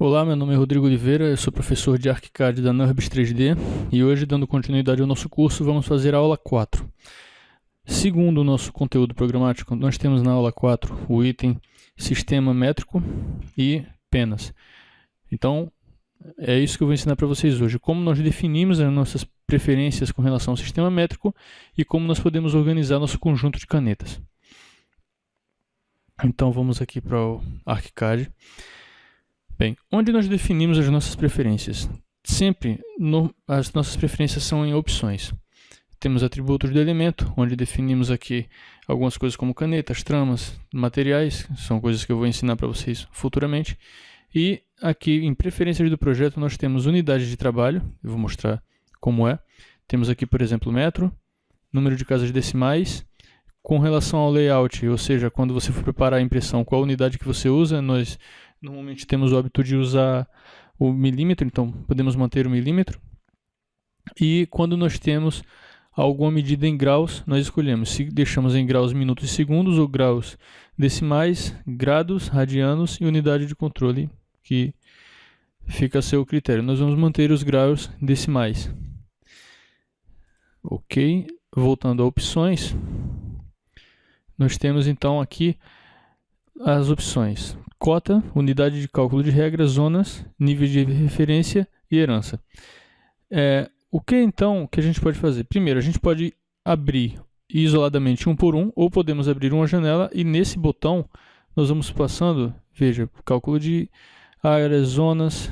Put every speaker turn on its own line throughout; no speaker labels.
Olá, meu nome é Rodrigo Oliveira, eu sou professor de ArchiCAD da NURBS 3D e hoje, dando continuidade ao nosso curso, vamos fazer a aula 4. Segundo o nosso conteúdo programático, nós temos na aula 4 o item Sistema Métrico e Penas. Então, é isso que eu vou ensinar para vocês hoje, como nós definimos as nossas preferências com relação ao sistema métrico e como nós podemos organizar nosso conjunto de canetas. Então, vamos aqui para o ArchiCAD. Bem, onde nós definimos as nossas preferências? Sempre as nossas preferências são em opções. Temos atributos do elemento, onde definimos aqui algumas coisas como canetas, tramas, materiais, são coisas que eu vou ensinar para vocês futuramente. E aqui em preferências do projeto nós temos unidade de trabalho, eu vou mostrar como é. Temos aqui, por exemplo, metro, número de casas decimais. Com relação ao layout, ou seja, quando você for preparar a impressão, qual unidade que você usa, nós normalmente temos o hábito de usar o milímetro, então podemos manter o milímetro. E quando nós temos alguma medida em graus, nós escolhemos se deixamos em graus, minutos e segundos, ou graus decimais, grados, radianos e unidade de controle, que fica a seu critério. Nós vamos manter os graus decimais. Ok, voltando a opções, nós temos então aqui as opções: cota, unidade de cálculo de regras, zonas, nível de referência e herança. O que então que a gente pode fazer? Primeiro, a gente pode abrir isoladamente um por um, ou podemos abrir uma janela e nesse botão nós vamos passando, veja, cálculo de áreas, zonas,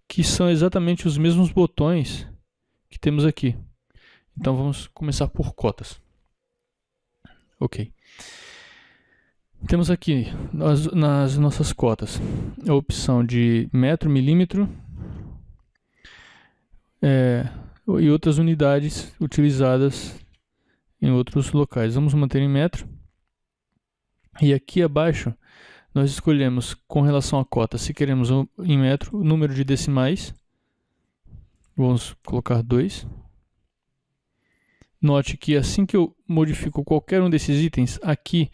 que são exatamente os mesmos botões que temos aqui. Então vamos começar por cotas. Ok. Temos aqui nas nossas cotas a opção de metro, milímetro e outras unidades utilizadas em outros locais. Vamos manter em metro. E aqui abaixo nós escolhemos com relação à cota, se queremos em metro, o número de decimais. Vamos colocar 2. Note que assim que eu modifico qualquer um desses itens, aqui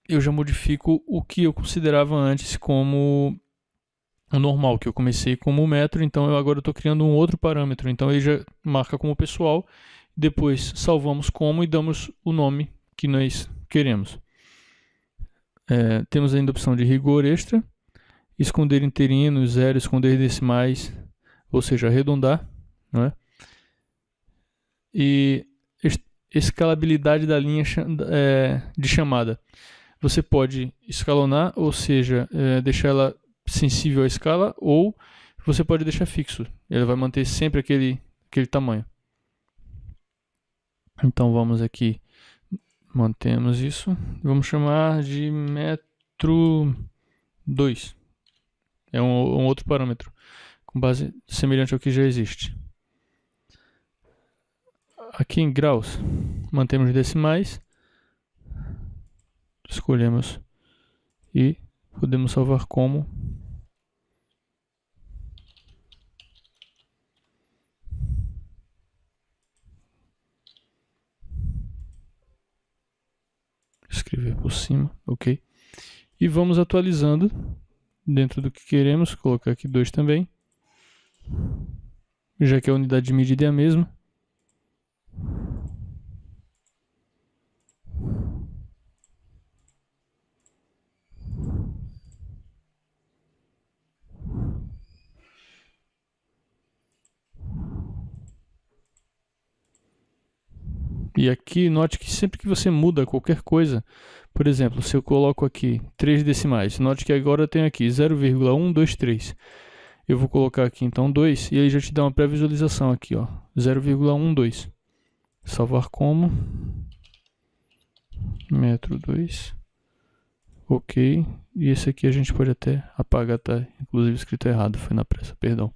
eu já modifico o que eu considerava antes como o normal, que eu comecei como metro, então eu agora estou criando um outro parâmetro, então ele já marca como pessoal, depois salvamos como e damos o nome que nós queremos. Temos ainda a opção de rigor extra, esconder interinos, zero, esconder decimais, ou seja, arredondar, não é? E escalabilidade da linha de chamada. Você pode escalonar, ou seja, deixar ela sensível à escala, ou você pode deixar fixo. Ele vai manter sempre aquele tamanho. Então vamos aqui, mantemos isso. Vamos chamar de metro 2. É um outro parâmetro, com base semelhante ao que já existe. Aqui em graus, mantemos decimais, escolhemos e podemos salvar como. Escrever por cima, ok. E vamos atualizando dentro do que queremos, colocar aqui 2 também, já que a unidade de medida é a mesma. E aqui note que sempre que você muda qualquer coisa, por exemplo, se eu coloco aqui 3 decimais, note que agora eu tenho aqui 0,123. Eu vou colocar aqui então 2 e ele já te dá uma pré-visualização aqui, ó, 0,12. Salvar como metro 2. Ok. E esse aqui a gente pode até apagar, tá? Inclusive escrito errado, foi na pressa, perdão.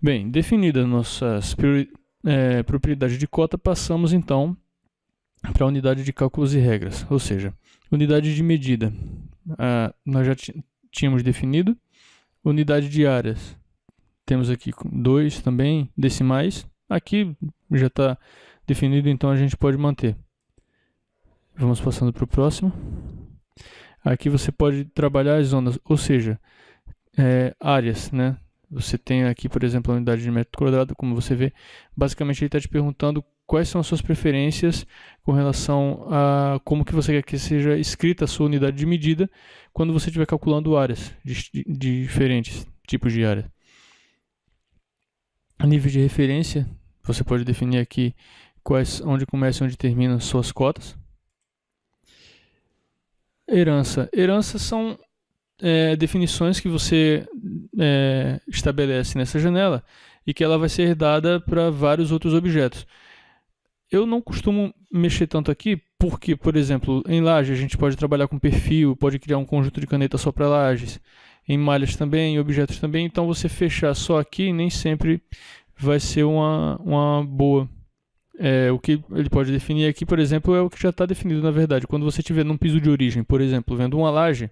Bem, definidas nossas propriedades de cota, passamos então para a unidade de cálculos e regras, ou seja, unidade de medida. Nós já tínhamos definido. Unidade de áreas, temos aqui 2 também, decimais. Aqui já está definido, então a gente pode manter. Vamos passando para o próximo. Aqui você pode trabalhar as zonas, ou seja, áreas, né? Você tem aqui, por exemplo, a unidade de metro quadrado, como você vê. Basicamente, ele está te perguntando quais são as suas preferências com relação a como que você quer que seja escrita a sua unidade de medida quando você estiver calculando áreas de diferentes tipos de área. A nível de referência, você pode definir aqui onde começa e onde termina suas cotas. Herança. Herança são definições que você estabelece nessa janela e que ela vai ser herdada para vários outros objetos. Eu não costumo mexer tanto aqui porque, por exemplo, em laje a gente pode trabalhar com perfil, pode criar um conjunto de canetas só para lajes, em malhas também, em objetos também, então você fechar só aqui nem sempre vai ser uma boa. O que ele pode definir aqui, por exemplo, é o que já está definido na verdade. Quando você estiver num piso de origem, por exemplo, vendo uma laje,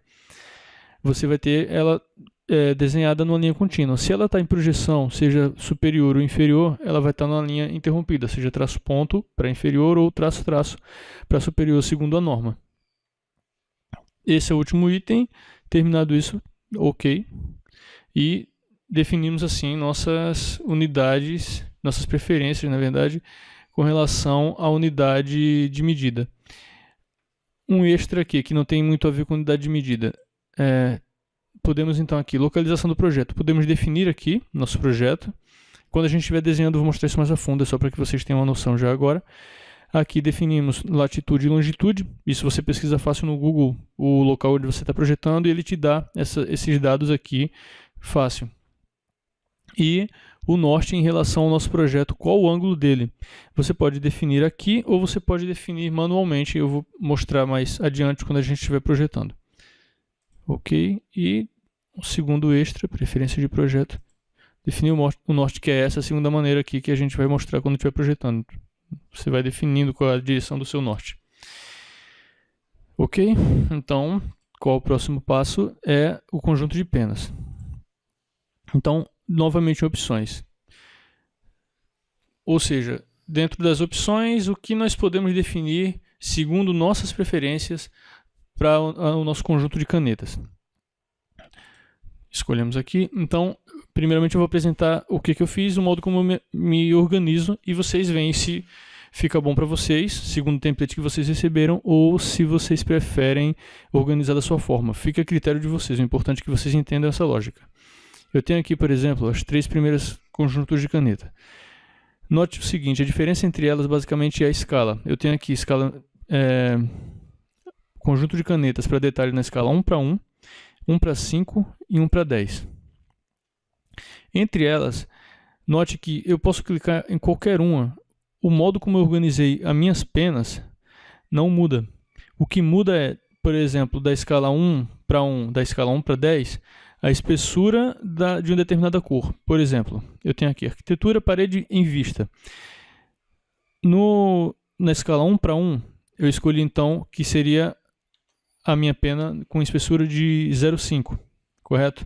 você vai ter ela desenhada numa linha contínua. Se ela está em projeção, seja superior ou inferior, ela vai estar numa linha interrompida, seja traço ponto para inferior ou traço para superior, segundo a norma. Esse é o último item. Terminado isso, ok. E definimos assim nossas unidades, nossas preferências, na verdade, com relação à unidade de medida. Um extra aqui, que não tem muito a ver com unidade de medida. Podemos então aqui, localização do projeto. Podemos definir aqui nosso projeto. Quando a gente estiver desenhando, eu vou mostrar isso mais a fundo, é só para que vocês tenham uma noção já agora. Aqui definimos latitude e longitude. Isso você pesquisa fácil no Google, o local onde você está projetando, e ele te dá esses dados aqui fácil. E o norte em relação ao nosso projeto, qual o ângulo dele. Você pode definir aqui ou você pode definir manualmente. Eu vou mostrar mais adiante quando a gente estiver projetando. Ok, e o segundo extra, preferência de projeto, definir o norte, que é essa segunda maneira aqui que a gente vai mostrar quando estiver projetando. Você vai definindo qual é a direção do seu norte. Ok, então, qual o próximo passo? É o conjunto de penas. Então, novamente opções. Ou seja, dentro das opções, o que nós podemos definir segundo nossas preferências para o nosso conjunto de canetas. Escolhemos aqui. Então, primeiramente eu vou apresentar o que eu fiz, o modo como eu me organizo, e vocês veem se fica bom para vocês, segundo o template que vocês receberam, ou se vocês preferem organizar da sua forma. Fica a critério de vocês, o importante é que vocês entendam essa lógica. Eu tenho aqui, por exemplo, as 3 primeiras conjuntos de caneta. Note o seguinte, a diferença entre elas basicamente é a escala. Eu tenho aqui escala... conjunto de canetas para detalhe na escala 1 para 1, 1 para 5 e 1 para 10. Entre elas, note que eu posso clicar em qualquer uma. O modo como eu organizei as minhas penas não muda. O que muda é, por exemplo, da escala 1 para 1, da escala 1 para 10, a espessura de uma determinada cor. Por exemplo, eu tenho aqui arquitetura, parede em vista. Na escala 1 para 1, eu escolhi então que seria a minha pena com espessura de 0,5, correto?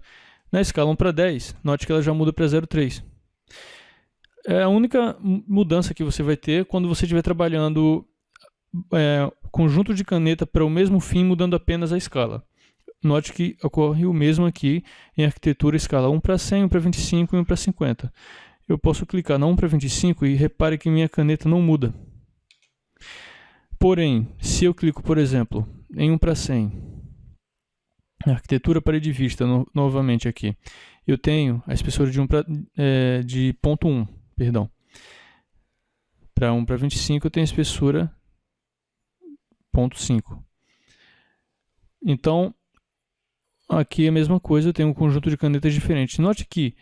Na escala 1 para 10, note que ela já muda para 0,3. É a única mudança que você vai ter quando você estiver trabalhando conjunto de caneta para o mesmo fim, mudando apenas a escala. Note que ocorre o mesmo aqui em arquitetura, escala 1 para 100, 1 para 25 e 1 para 50. Eu posso clicar na 1 para 25 e repare que minha caneta não muda. Porém, se eu clico, por exemplo, em 1 para 100, arquitetura parede vista, novamente aqui, eu tenho a espessura de 0,1, perdão. Para 1 para 25 eu tenho a espessura 0,5. Então, aqui é a mesma coisa, eu tenho um conjunto de canetas diferentes. Note que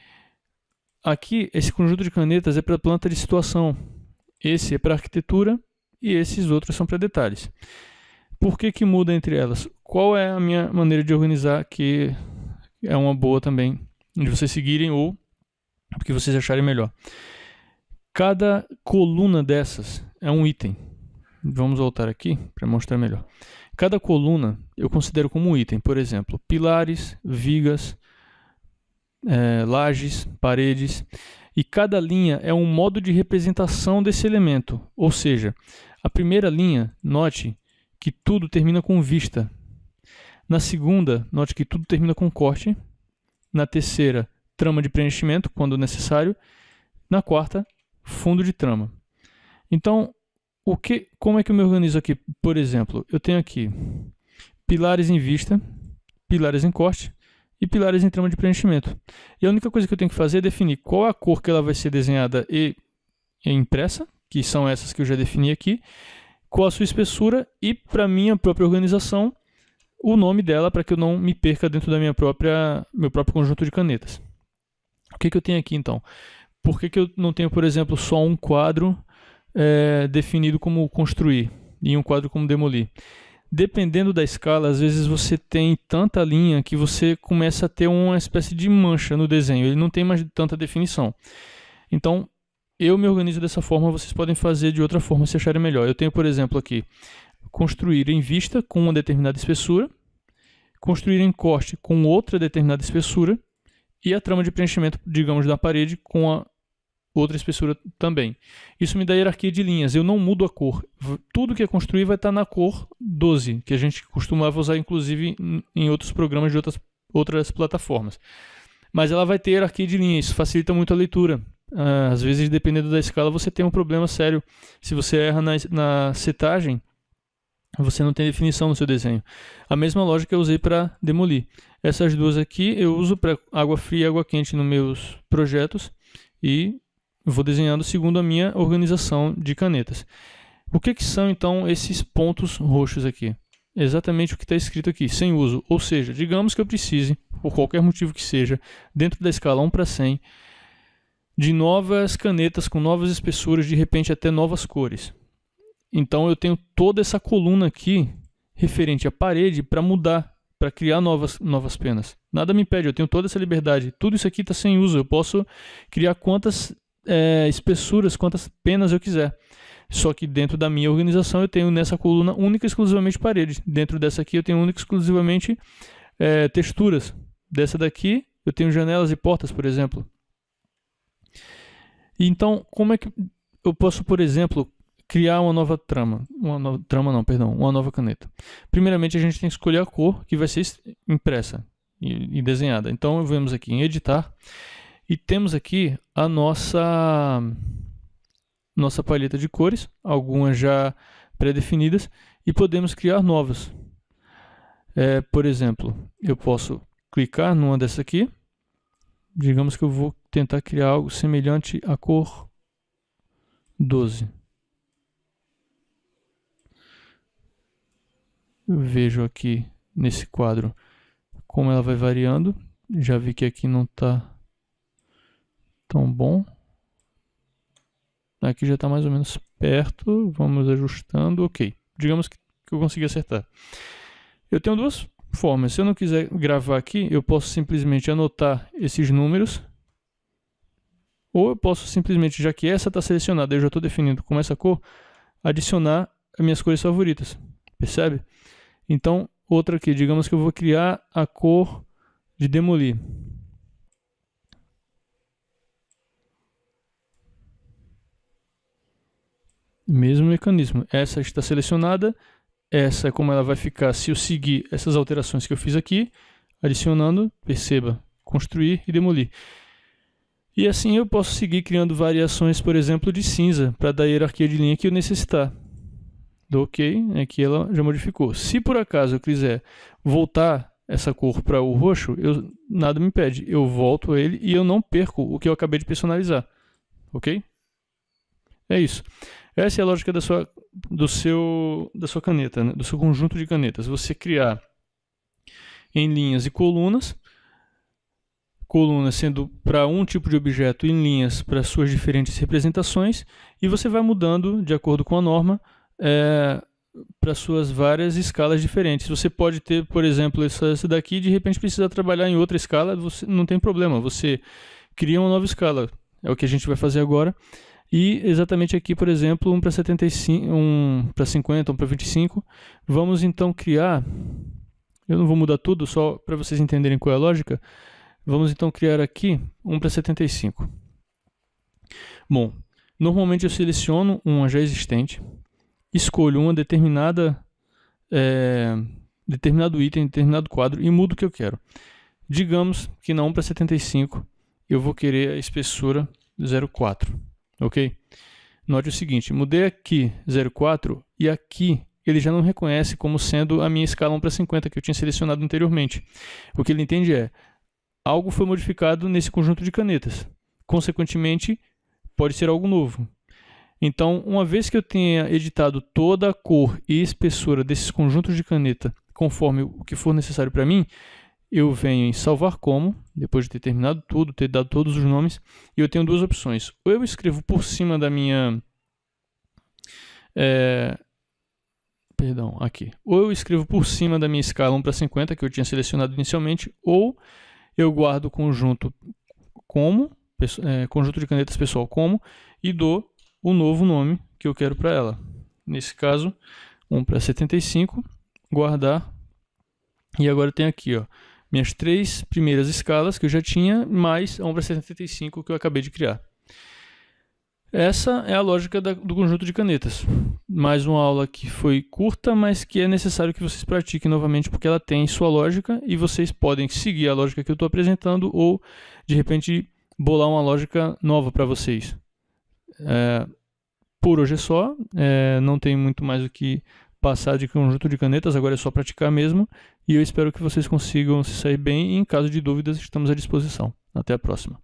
aqui esse conjunto de canetas é para planta de situação, esse é para arquitetura e esses outros são para detalhes. Por que muda entre elas? Qual é a minha maneira de organizar, que é uma boa também de vocês seguirem ou porque vocês acharem melhor. Cada coluna dessas é um item. Vamos voltar aqui para mostrar melhor. Cada coluna eu considero como um item. Por exemplo, pilares, vigas, lajes, paredes. E cada linha é um modo de representação desse elemento. Ou seja, a primeira linha, note que tudo termina com vista. Na segunda, note que tudo termina com corte. Na terceira, trama de preenchimento, quando necessário. Na quarta, fundo de trama. Então, como é que eu me organizo aqui? Por exemplo, eu tenho aqui pilares em vista, pilares em corte e pilares em trama de preenchimento. E a única coisa que eu tenho que fazer é definir qual é a cor que ela vai ser desenhada e impressa, que são essas que eu já defini aqui, qual a sua espessura e, para minha própria organização, o nome dela, para que eu não me perca dentro da meu próprio conjunto de canetas. O que eu tenho aqui, então? Por que eu não tenho, por exemplo, só um quadro definido como construir e um quadro como demolir? Dependendo da escala, às vezes você tem tanta linha que você começa a ter uma espécie de mancha no desenho, ele não tem mais tanta definição. Então, eu me organizo dessa forma, vocês podem fazer de outra forma se acharem melhor. Eu tenho, por exemplo, aqui, construir em vista com uma determinada espessura, construir em corte com outra determinada espessura e a trama de preenchimento, digamos, da parede com a outra espessura também. Isso me dá hierarquia de linhas, eu não mudo a cor. Tudo que é construir vai estar na cor 12, que a gente costumava usar inclusive em outros programas de outras plataformas. Mas ela vai ter hierarquia de linhas, isso facilita muito a leitura. Às vezes, dependendo da escala, você tem um problema sério. Se você erra na setagem, você não tem definição no seu desenho. A mesma lógica eu usei para demolir. Essas duas aqui eu uso para água fria e água quente nos meus projetos e vou desenhando segundo a minha organização de canetas. O que são então esses pontos roxos aqui? Exatamente o que está escrito aqui, sem uso. Ou seja, digamos que eu precise, por qualquer motivo que seja, dentro da escala 1:100, de novas canetas com novas espessuras, de repente até novas cores. Então eu tenho toda essa coluna aqui referente à parede para mudar, para criar novas penas. Nada me impede, eu tenho toda essa liberdade. Tudo isso aqui está sem uso, eu posso criar quantas espessuras, quantas penas eu quiser. Só que dentro da minha organização eu tenho nessa coluna única e exclusivamente parede. Dentro dessa aqui eu tenho única e exclusivamente texturas. Dessa daqui eu tenho janelas e portas, por exemplo. Então, como é que eu posso, por exemplo, criar uma nova trama? Uma nova caneta. Primeiramente, a gente tem que escolher a cor que vai ser impressa e desenhada. Então, vamos aqui em editar e temos aqui a nossa paleta de cores, algumas já pré-definidas, e podemos criar novas. Por exemplo, eu posso clicar numa dessa aqui. Digamos que eu vou tentar criar algo semelhante à cor 12. Eu vejo aqui nesse quadro como ela vai variando. Já vi que aqui não está tão bom. Aqui já está mais ou menos perto. Vamos ajustando. Ok. Digamos que eu consegui acertar. Eu tenho duas formas. Se eu não quiser gravar aqui, eu posso simplesmente anotar esses números. Ou eu posso simplesmente, já que essa está selecionada, eu já estou definindo como essa cor, adicionar as minhas cores favoritas. Percebe? Então, outra aqui. Digamos que eu vou criar a cor de demolir. Mesmo mecanismo. Essa está selecionada. Essa é como ela vai ficar se eu seguir essas alterações que eu fiz aqui, adicionando, perceba, construir e demolir. E assim eu posso seguir criando variações, por exemplo, de cinza, para dar a hierarquia de linha que eu necessitar. Dou OK, aqui ela já modificou. Se por acaso eu quiser voltar essa cor para o roxo, nada me impede. Eu volto a ele e eu não perco o que eu acabei de personalizar. Ok? É isso. Essa é a lógica da sua caneta, né? Do seu conjunto de canetas. Você criar em linhas e colunas sendo para um tipo de objeto e linhas para suas diferentes representações, e você vai mudando de acordo com a norma para suas várias escalas diferentes. Você pode ter, por exemplo, essa daqui e de repente precisar trabalhar em outra escala, não tem problema, você cria uma nova escala. É o que a gente vai fazer agora. E exatamente aqui, por exemplo, 1:75, 1:50, 1:25. Vamos então criar, eu não vou mudar tudo, só para vocês entenderem qual é a lógica. Vamos então criar aqui 1:75. Bom, normalmente eu seleciono uma já existente, escolho uma determinada determinado item, determinado quadro e mudo o que eu quero. Digamos que na 1 para 75 eu vou querer a espessura 0,4, ok? Note o seguinte, mudei aqui 0,4 e aqui ele já não reconhece como sendo a minha escala 1 para 50 que eu tinha selecionado anteriormente. O que ele entende é, algo foi modificado nesse conjunto de canetas. Consequentemente, pode ser algo novo. Então, uma vez que eu tenha editado toda a cor e espessura desses conjuntos de caneta conforme o que for necessário para mim, eu venho em salvar como, depois de ter terminado tudo, ter dado todos os nomes, e eu tenho duas opções. Ou eu escrevo por cima da minha... Ou eu escrevo por cima da minha escala 1 para 50, que eu tinha selecionado inicialmente, ou eu guardo o conjunto como, conjunto de canetas pessoal como, e dou o novo nome que eu quero para ela. Nesse caso, 1 para 75, guardar. E agora eu tenho aqui, ó, minhas 3 primeiras escalas que eu já tinha, mais a 1 para 75 que eu acabei de criar. Essa é a lógica do conjunto de canetas. Mais uma aula que foi curta, mas que é necessário que vocês pratiquem novamente, porque ela tem sua lógica e vocês podem seguir a lógica que eu estou apresentando ou, de repente, bolar uma lógica nova para vocês. Por hoje é só, não tem muito mais o que passar de conjunto de canetas, agora é só praticar mesmo, e eu espero que vocês consigam se sair bem e em caso de dúvidas estamos à disposição. Até a próxima.